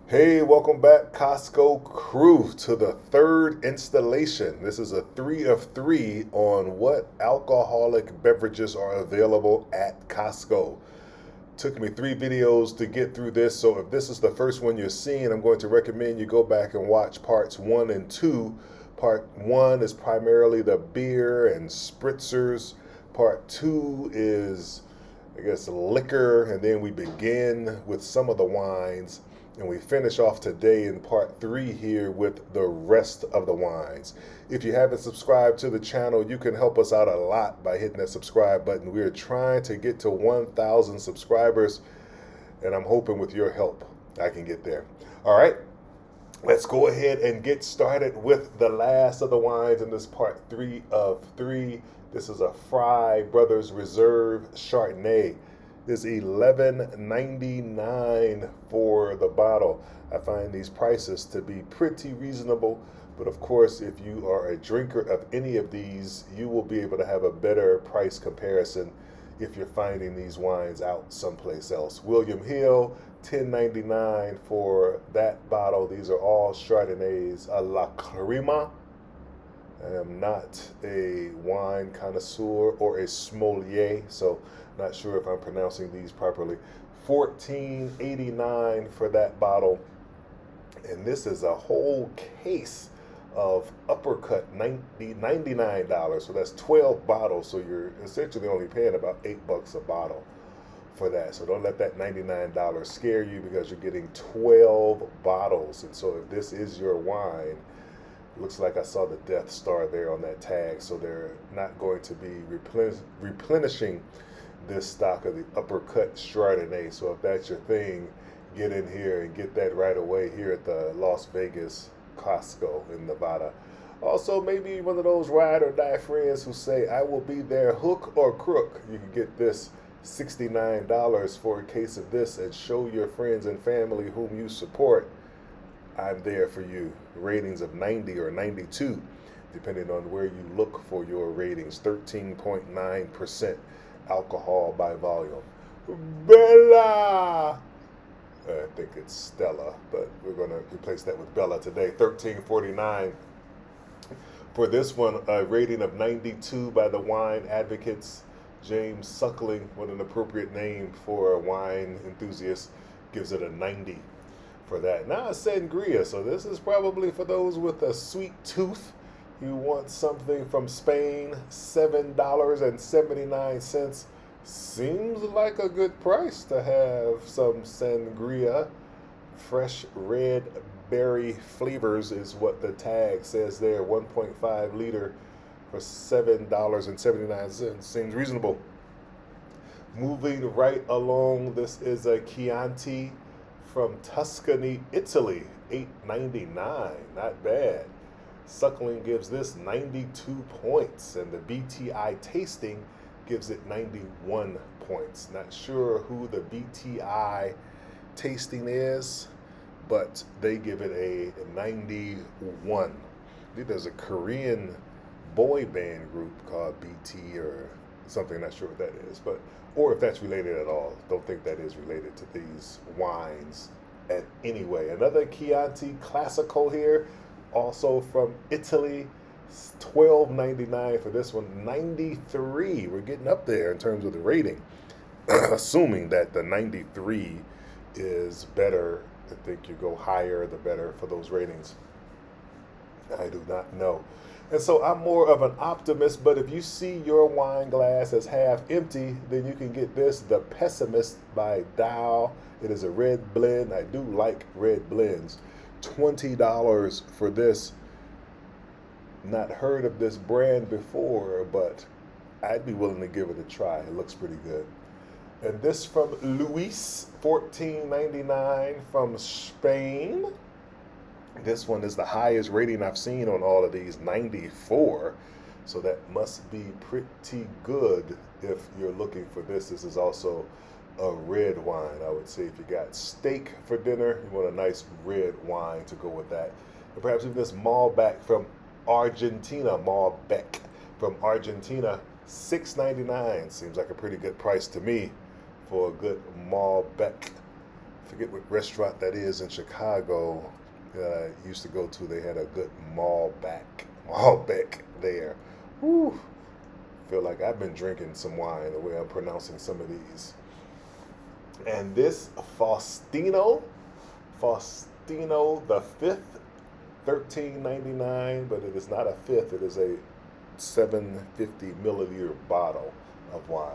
Hey, welcome back, Costco crew, to the third installation. This is a 3 of 3 on what alcoholic beverages are available at Costco. Took me 3 videos to get through this, so if this is the first one you're seeing, I'm going to recommend you go back and watch parts 1 and 2. Part 1 is primarily the beer and spritzers. Part 2 is, I guess, liquor, and then we begin with some of the wines. And we finish off today in part 3 here with the rest of the wines. If you haven't subscribed to the channel, you can help us out a lot by hitting that subscribe button. We're trying to get to 1,000 subscribers, and I'm hoping with your help I can get there. All right, let's go ahead and get started with the last of the wines in this part 3 of 3. This is a Fry Brothers Reserve Chardonnay. Is $11.99 for the bottle. I find these prices to be pretty reasonable, but of course, if you are a drinker of any of these, you will be able to have a better price comparison if you're finding these wines out someplace else. William Hill, $10.99 for that bottle. These are all Chardonnays a la Crema. I am not a wine connoisseur or a sommelier, so not sure if I'm pronouncing these properly. $14.89 for that bottle. And this is a whole case of Uppercut, $99. So that's 12 bottles. So you're essentially only paying about $8 a bottle for that. So don't let that $99 scare you, because you're getting 12 bottles. And so if this is your wine, looks like I saw the Death Star there on that tag, so they're not going to be replenishing this stock of the Uppercut Chardonnay. So if that's your thing, get in here and get that right away here at the Las Vegas Costco in Nevada. Also, maybe one of those ride or die friends who say, I will be there hook or crook. You can get this $69 for a case of this and show your friends and family whom you support I'm there for you. Ratings of 90 or 92, depending on where you look for your ratings. 13.9% alcohol by volume. Bella! I think it's Stella, but we're going to replace that with Bella today. 13.49 for this one. A rating of 92 by the wine advocates. James Suckling, what an appropriate name for a wine enthusiast, gives it a 90. For that. Now it's sangria, so this is probably for those with a sweet tooth. You want something from Spain, $7.79. Seems like a good price to have some sangria. Fresh red berry flavors is what the tag says there. 1.5 liter for $7.79. Seems reasonable. Moving right along, this is a Chianti from Tuscany, Italy, $8.99, not bad. Suckling gives this 92 points, and the BTI tasting gives it 91 points. Not sure who the BTI tasting is, but they give it a 91. I think there's a Korean boy band group called BT or something, not sure what that is, but or if that's related at all. Don't think that is related to these wines at any way. Another Chianti Classico here, also from Italy, $12.99 for this one. 93. We're getting up there in terms of the rating. Assuming that the 93 is better. I think you go higher, the better for those ratings. I do not know. And so I'm more of an optimist, but if you see your wine glass as half empty, then you can get this, The Pessimist by Dow. It is a red blend. I do like red blends. $20 for this. Not heard of this brand before, but I'd be willing to give it a try. It looks pretty good. And this from Luis, $14.99 from Spain. This one is the highest rating I've seen on all of these, 94. So that must be pretty good if you're looking for this. This is also a red wine. I would say if you got steak for dinner, you want a nice red wine to go with that. And perhaps even this Malbec from Argentina, Malbec from Argentina, $6.99. Seems like a pretty good price to me for a good Malbec forget what restaurant that is in Chicago that I used to go to. They had a good Malbec there. Whew. Feel like I've been drinking some wine the way I'm pronouncing some of these. And this Faustino the fifth, $13.99, but it is not a fifth. It is a 750 milliliter bottle of wine.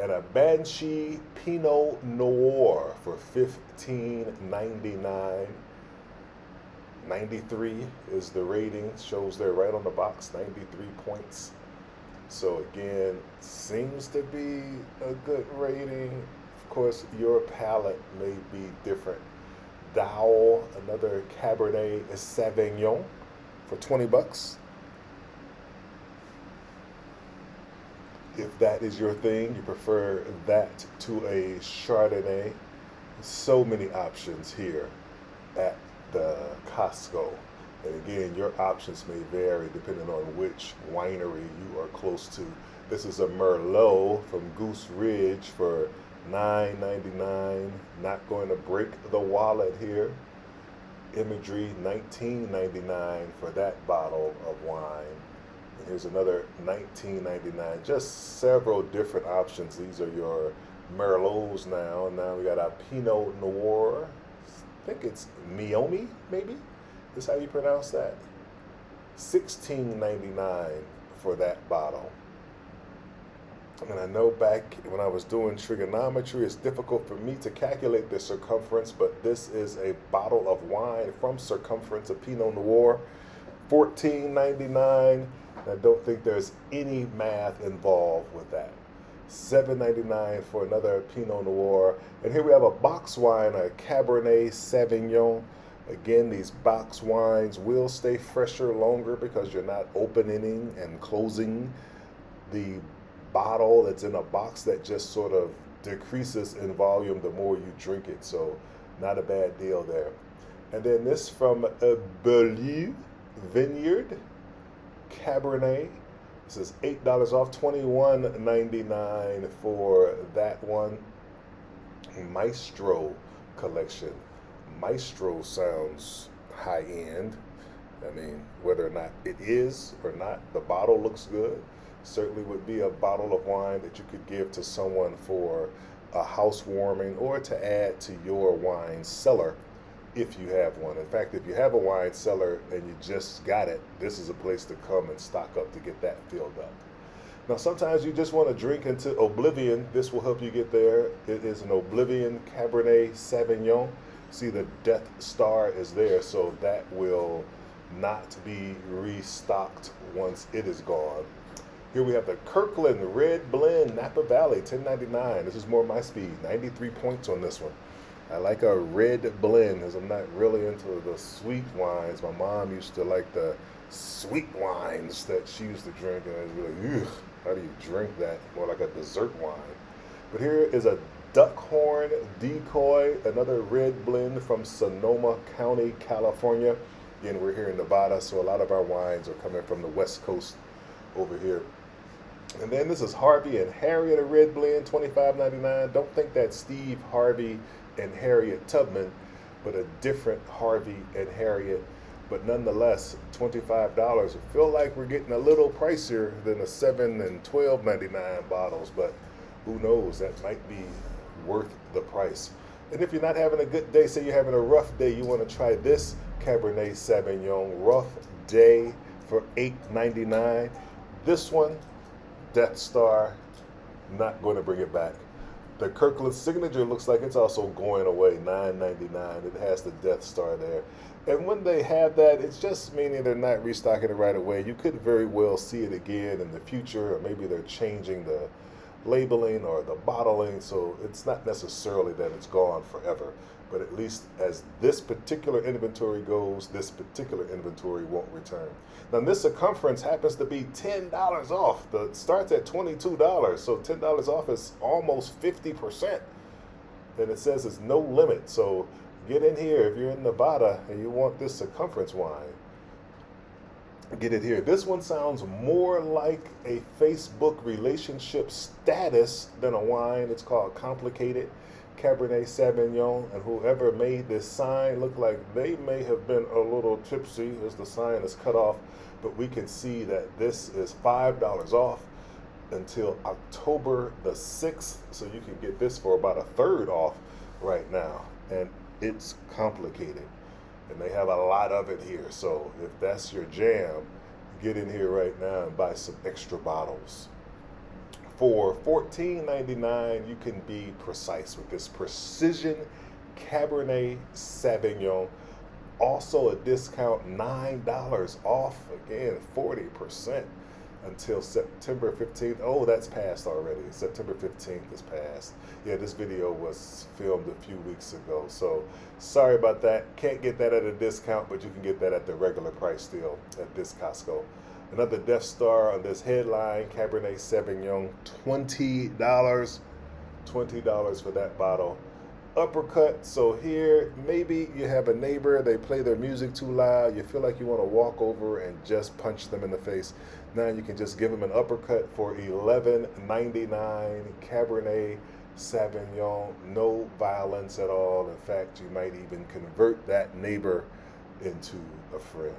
And a Banshee Pinot Noir for $15.99. 93 is the rating. Shows there right on the box, 93 points. So again, seems to be a good rating. Of course, your palate may be different. Dowell, another Cabernet Sauvignon for 20 bucks. If that is your thing, you prefer that to a Chardonnay. So many options here at the Costco. And again, your options may vary depending on which winery you are close to. This is a Merlot from Goose Ridge for $9.99. Not going to break the wallet here. Imagery, $19.99 for that bottle of wine. And here's another $19.99. Just several different options. These are your Merlots now. Now we got a Pinot Noir. I think it's Meiomi, maybe? Is how you pronounce that. $16.99 for that bottle. And I know back when I was doing trigonometry, it's difficult for me to calculate the circumference, but this is a bottle of wine from Circumference, a Pinot Noir, $14.99. I don't think there's any math involved with that. $7.99 for another Pinot Noir. And here we have a box wine, a Cabernet Sauvignon. Again, these box wines will stay fresher longer because you're not opening and closing the bottle that's in a box. That just sort of decreases in volume the more you drink it. So not a bad deal there. And then this from Beaulieu Vineyard Cabernet. This is $8 off, $21.99 for that one. Maestro collection. Maestro sounds high end. I mean, whether or not it is or not, the bottle looks good. Certainly would be a bottle of wine that you could give to someone for a housewarming or to add to your wine cellar if you have one. In fact, if you have a wine cellar and you just got it, this is a place to come and stock up to get that filled up. Now, sometimes you just want to drink into oblivion. This will help you get there. It is an Oblivion Cabernet Sauvignon. See, the Death Star is there, so that will not be restocked once it is gone. Here we have the Kirkland Red Blend Napa Valley, $10.99. This is more my speed, 93 points on this one. I like a red blend because I'm not really into the sweet wines. My mom used to like the sweet wines that she used to drink, and I was like, ugh, how do you drink that? More like a dessert wine. But here is a Duckhorn Decoy, another red blend from Sonoma County, California. Again, we're here in Nevada, so a lot of our wines are coming from the West Coast over here. And then this is Harvey and Harriet, a red blend, $25.99. Don't think that's Steve Harvey and Harriet Tubman, but a different Harvey and Harriet. But nonetheless, $25. I feel like we're getting a little pricier than the $7 and $12.99 bottles, but who knows? That might be worth the price. And if you're not having a good day, say you're having a rough day, you want to try this Cabernet Sauvignon Rough Day for $8.99. This one, Death Star, not going to bring it back. The Kirkland Signature looks like it's also going away, $9.99. It has the Death Star there. And when they have that, it's just meaning they're not restocking it right away. You could very well see it again in the future, or maybe they're changing the labeling or the bottling, so it's not necessarily that it's gone forever. But at least as this particular inventory goes, this particular inventory won't return. Now this Circumference happens to be $10 off. It starts at $22, so $10 off is almost 50%. And it says it's no limit, so get in here if you're in Nevada and you want this Circumference wine. Get it here. This one sounds more like a Facebook relationship status than a wine. It's called Complicated Cabernet Sauvignon, and whoever made this sign look like they may have been a little tipsy as the sign is cut off, but we can see that this is $5 off until October the 6th, so you can get this for about a third off right now, and it's complicated, and they have a lot of it here, so if that's your jam, get in here right now and buy some extra bottles. For $14.99, you can be precise with this Precision Cabernet Sauvignon. Also a discount, $9 off, again, 40% until September 15th. Oh, that's passed already. September 15th is passed. Yeah, this video was filmed a few weeks ago, so sorry about that. Can't get that at a discount, but you can get that at the regular price still at this Costco. Another Death Star on this headline, Cabernet Sauvignon, $20. $20 for that bottle. Uppercut, so here, maybe you have a neighbor, they play their music too loud, you feel like you want to walk over and just punch them in the face. Now you can just give them an uppercut for $11.99, Cabernet Sauvignon, no violence at all. In fact, you might even convert that neighbor into a friend.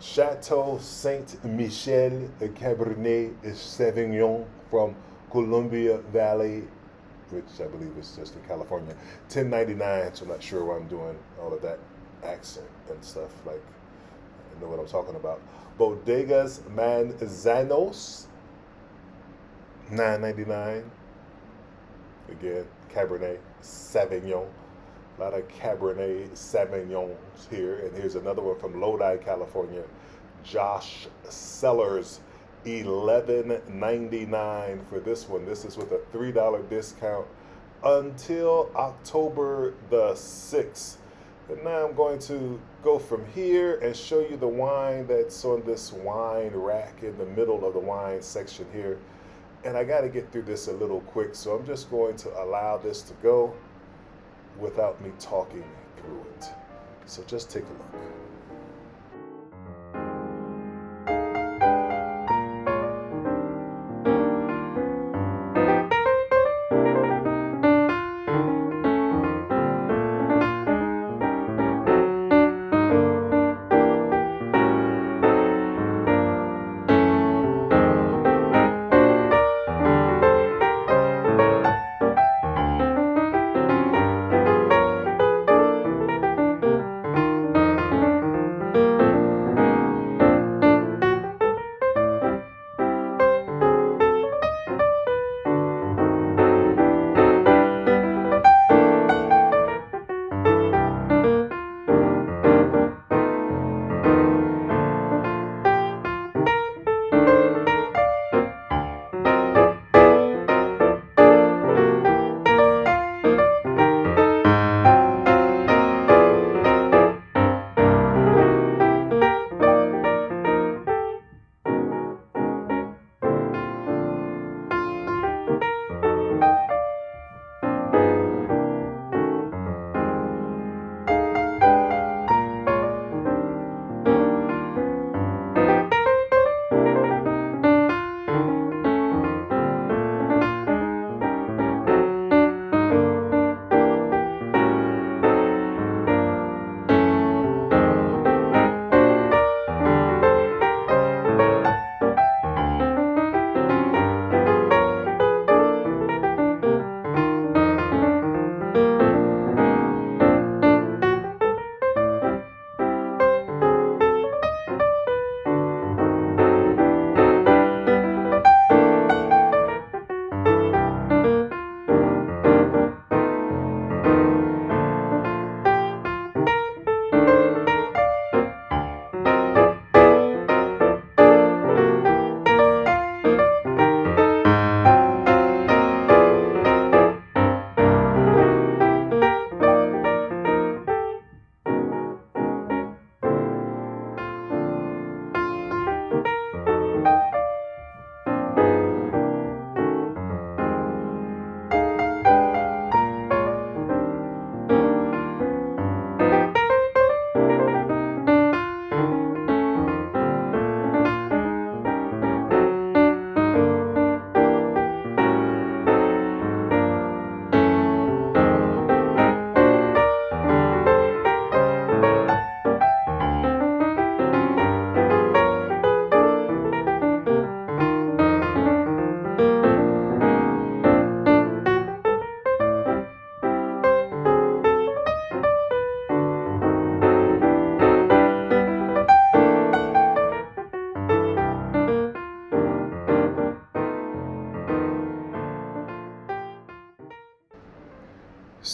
Chateau Saint Michel Cabernet Sauvignon from Columbia Valley, which I believe is just in California. $10.99, so I'm not sure why I'm doing all of that accent and stuff. Like, I know what I'm talking about. Bodegas Manzanos, $9.99. Again, Cabernet Sauvignon. A lot of Cabernet Sauvignons here. And here's another one from Lodi, California. Josh Sellers, $11.99 for this one. This is with a $3 discount until October the 6th. And now I'm going to go from here and show you the wine that's on this wine rack in the middle of the wine section here. And I got to get through this a little quick, so I'm just going to allow this to go without me talking through it. So just take a look.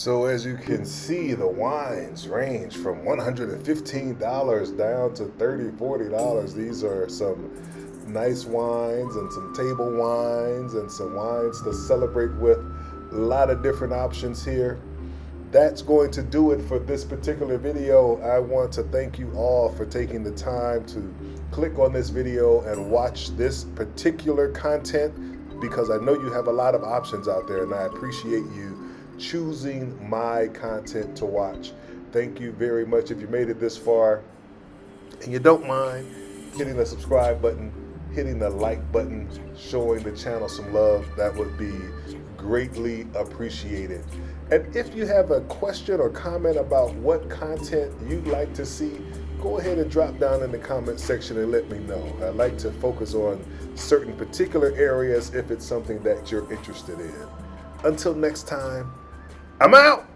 So as you can see, the wines range from $115 down to $30, $40. These are some nice wines and some table wines and some wines to celebrate with. A lot of different options here. That's going to do it for this particular video. I want to thank you all for taking the time to click on this video and watch this particular content, because I know you have a lot of options out there, and I appreciate you choosing my content to watch. Thank you very much. If you made it this far and you don't mind hitting the subscribe button, hitting the like button, showing the channel some love, that would be greatly appreciated. And if you have a question or comment about what content you'd like to see, go ahead and drop down in the comment section and let me know. I like to focus on certain particular areas if it's something that you're interested in. Until next time, I'm out.